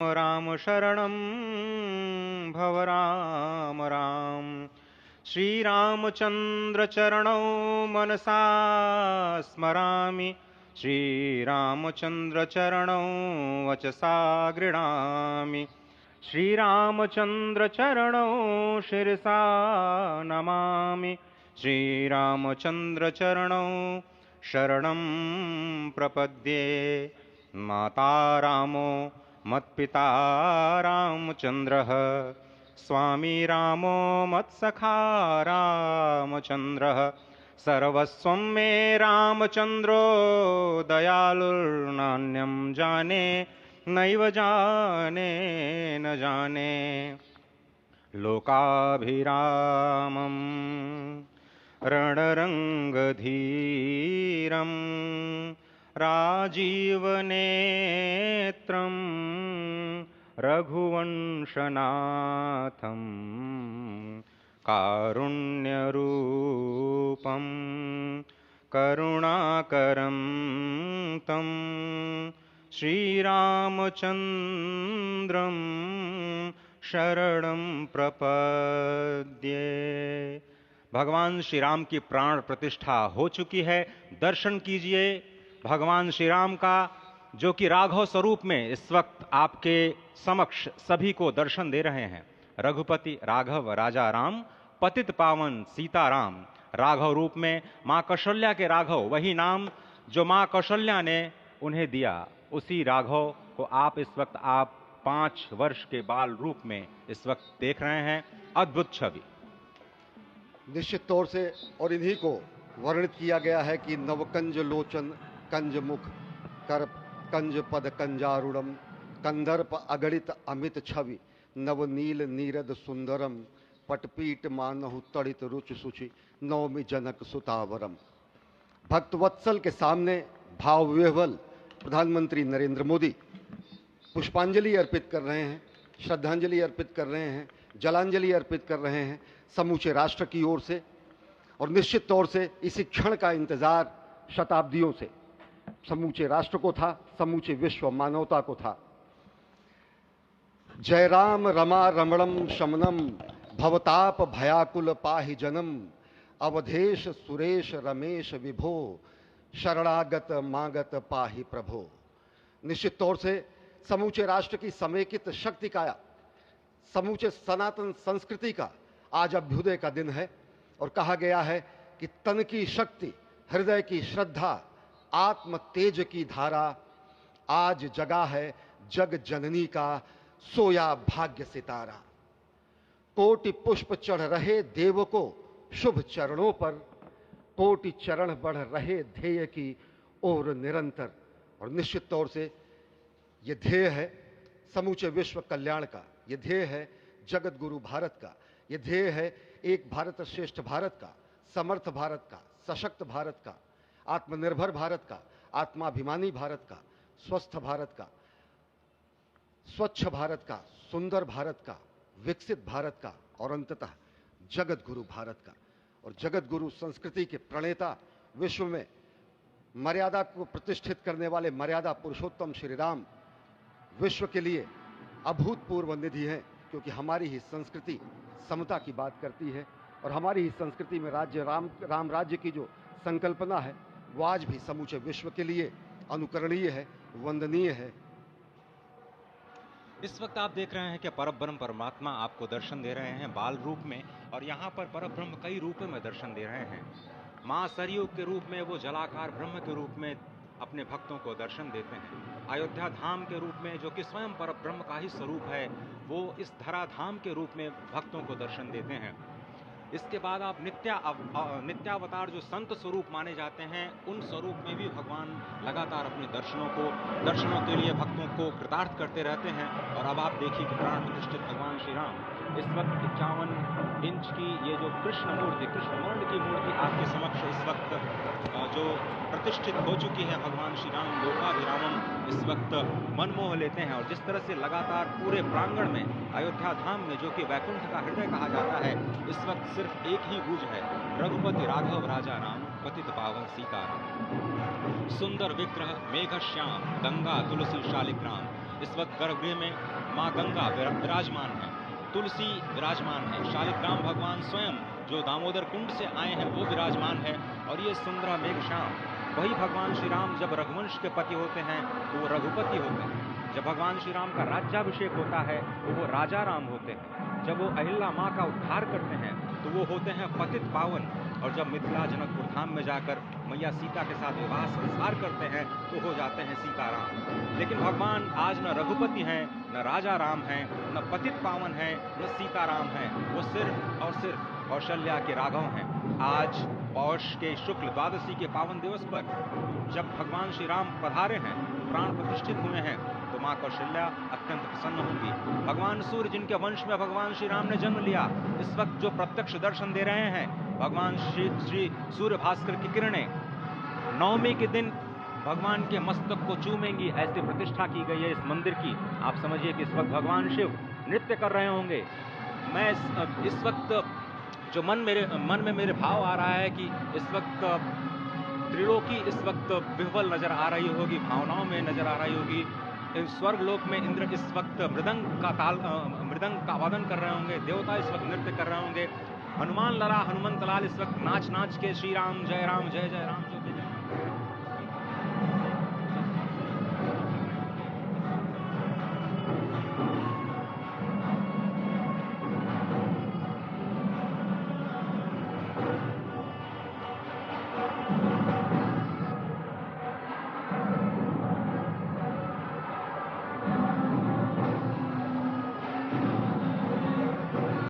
राम शरणं भव राम राम। श्रीरामचंद्र चरणौ मनसा स्मरामि। श्रीरामचंद्र चरणौ वचसा गृह्णामि। श्रीरामचंद्र चरणौ शिरसा नमामि। श्रीरामचंद्र चरणौ शरणं प्रपद्ये। माता रामो मत्पिता रामचंद्रः, स्वामी रामो मत्सखा रामचंद्रः। सर्वस्वं मे रामचंद्रो दयालुर्नान्यं जाने नैव जाने न जाने। लोकाभिरामं रणरङ्गधीरं राजीवनेत्रं रघुवंशनाथं कारुण्यरूपं करुणाकरं तं श्रीरामचन्द्रं शरणं प्रपद्ये। भगवान श्री राम की प्राण प्रतिष्ठा हो चुकी है। दर्शन कीजिए भगवान श्री राम का, जो कि राघव स्वरूप में इस वक्त आपके समक्ष सभी को दर्शन दे रहे हैं। रघुपति राघव राजा राम, पतित पावन सीताराम। राघव रूप में मां कौशल्या के राघव, वही नाम जो मां कौशल्या ने उन्हें दिया, उसी राघव को आप इस वक्त 5 वर्ष के बाल रूप में इस वक्त देख रहे हैं। अद्भुत छवि। निश्चित तौर से और इन्हीं को वर्णित किया गया है कि नवकंज लोचन कंज मुख कर कंज पद कंजारूढ़म कंदर्प अगणित अमित छवि नवनील नीरद सुंदरम पटपीट मानहु तड़ित रुचि सुचि नवमी जनक सुतावरम। भक्तवत्सल के सामने भाव विह्वल प्रधानमंत्री नरेंद्र मोदी पुष्पांजलि अर्पित कर रहे हैं, श्रद्धांजलि अर्पित कर रहे हैं, जलांजलि अर्पित कर रहे हैं समूचे राष्ट्र की ओर से। और निश्चित तौर से इसी क्षण का इंतजार शताब्दियों से समूचे राष्ट्र को था, समूचे विश्व मानवता को था। जय राम रमा रमणम शमनम भवताप भयाकुल पाहि जनम अवधेश सुरेश रमेश विभो शरणागत मागत पाहि प्रभो। निश्चित तौर से समूचे राष्ट्र की समेकित शक्ति का, समूचे सनातन संस्कृति का आज अभ्युदय का दिन है। और कहा गया है कि तन की शक्ति, हृदय की श्रद्धा, आत्म तेज की धारा आज जगा है जग जननी का सोया भाग्य सितारा। कोटि पुष्प चढ़ रहे देव को शुभ चरणों पर, कोटि चरण बढ़ रहे ध्येय की ओर निरंतर। और निश्चित तौर से ये ध्येय है समूचे विश्व कल्याण का, ये ध्येय है जगत गुरु भारत का, ये ध्येय है एक भारत श्रेष्ठ भारत का, समर्थ भारत का, सशक्त भारत का, आत्मनिर्भर भारत का, आत्माभिमानी भारत का, स्वस्थ भारत का, स्वच्छ भारत का, सुंदर भारत का, विकसित भारत का और अंततः जगत गुरु भारत का। और जगत गुरु संस्कृति के प्रणेता, विश्व में मर्यादा को प्रतिष्ठित करने वाले मर्यादा पुरुषोत्तम श्री राम विश्व के लिए अभूतपूर्व निधि है, क्योंकि हमारी ही संस्कृति समता की बात करती है और हमारी ही संस्कृति में राज्य राम राज्य की जो संकल्पना है वो आज भी समूचे विश्व के लिए अनुकरणीय है, वंदनीय है। इस वक्त आप देख रहे हैं कि परब्रह्म परमात्मा आपको दर्शन दे रहे हैं बाल रूप में, और यहाँ पर परब्रह्म कई रूपों में दर्शन दे रहे हैं। माँ सरयू के रूप में वो जलाकार ब्रह्म के रूप में अपने भक्तों को दर्शन देते हैं। अयोध्या धाम के रूप में, जो कि स्वयं परब्रह्म का ही स्वरूप है, वो इस धरा धाम के रूप में भक्तों को दर्शन देते हैं। इसके बाद आप नित्यावतार जो संत स्वरूप माने जाते हैं, उन स्वरूप में भी भगवान लगातार अपने दर्शनों के लिए भक्तों को कृतार्थ करते रहते हैं। और अब आप देखिए कि प्राण प्रतिष्ठित भगवान श्री राम इस वक्त 51 इंच की ये जो कृष्ण वर्ण की मूर्ति आपके समक्ष इस वक्त जो प्रतिष्ठित हो चुकी है, भगवान श्री राम लोकाभिरामम इस वक्त मन मोह लेते हैं। और जिस तरह से लगातार पूरे प्रांगण में अयोध्या धाम में, जो कि वैकुंठ का हृदय कहा जाता है, इस वक्त सिर्फ एक ही गूंज है, रघुपति राघव राजा राम, पतित पावन सीताराम। सुंदर विग्रह मेघ श्याम, गंगा तुलसी शालिग्राम, इस वक्त गर्भगृह में माँ गंगा विराजमान है, तुलसी विराजमान है, शालिग्राम भगवान स्वयं जो दामोदर कुंड से आए हैं वो विराजमान है। और ये सुंदरा मेघ श्याम, वही भगवान श्री राम जब रघुवंश के पति होते हैं तो वो रघुपति होते हैं, जब भगवान श्री राम का राज्याभिषेक होता है तो वो राजा राम होते हैं, जब वो अहिल्या माँ का उद्धार करते हैं तो वो होते हैं पतित पावन, और जब मिथिला जनकपुर धाम में जाकर मैया सीता के साथ विवाह संस्कार करते हैं तो हो जाते हैं सीताराम। लेकिन भगवान आज न रघुपति हैं, न राजा राम हैं, न पतित पावन हैं, न सीताराम हैं, वो सिर्फ और सिर्फ कौशल्या के राघव हैं। आज पौष के शुक्ल द्वादशी के पावन दिवस पर जब भगवान श्री राम पधारे हैं, प्राण प्रतिष्ठित हुए हैं, तो माँ कौशल्या अत्यंत प्रसन्न होंगी। भगवान सूर्य जिनके वंश में भगवान श्री राम ने जन्म लिया, इस वक्त जो प्रत्यक्ष दर्शन दे रहे हैं, भगवान श्री सूर्य भास्कर की किरणें नवमी के दिन भगवान के मस्तक को चूमेंगी, ऐसी प्रतिष्ठा की गई है इस मंदिर की। आप समझिए कि इस वक्त भगवान शिव नृत्य कर रहे होंगे। मैं इस वक्त जो मन में मेरे भाव आ रहा है कि इस वक्त त्रिलोकी इस वक्त विह्वल नजर आ रही होगी, भावनाओं में नजर आ रही होगी। स्वर्ग लोक में इंद्र इस वक्त मृदंग का वादन कर रहे होंगे, देवता इस वक्त नृत्य कर रहे होंगे, हनुमान लला हनुमंत लाल इस वक्त नाच नाच के श्री राम जय जय राम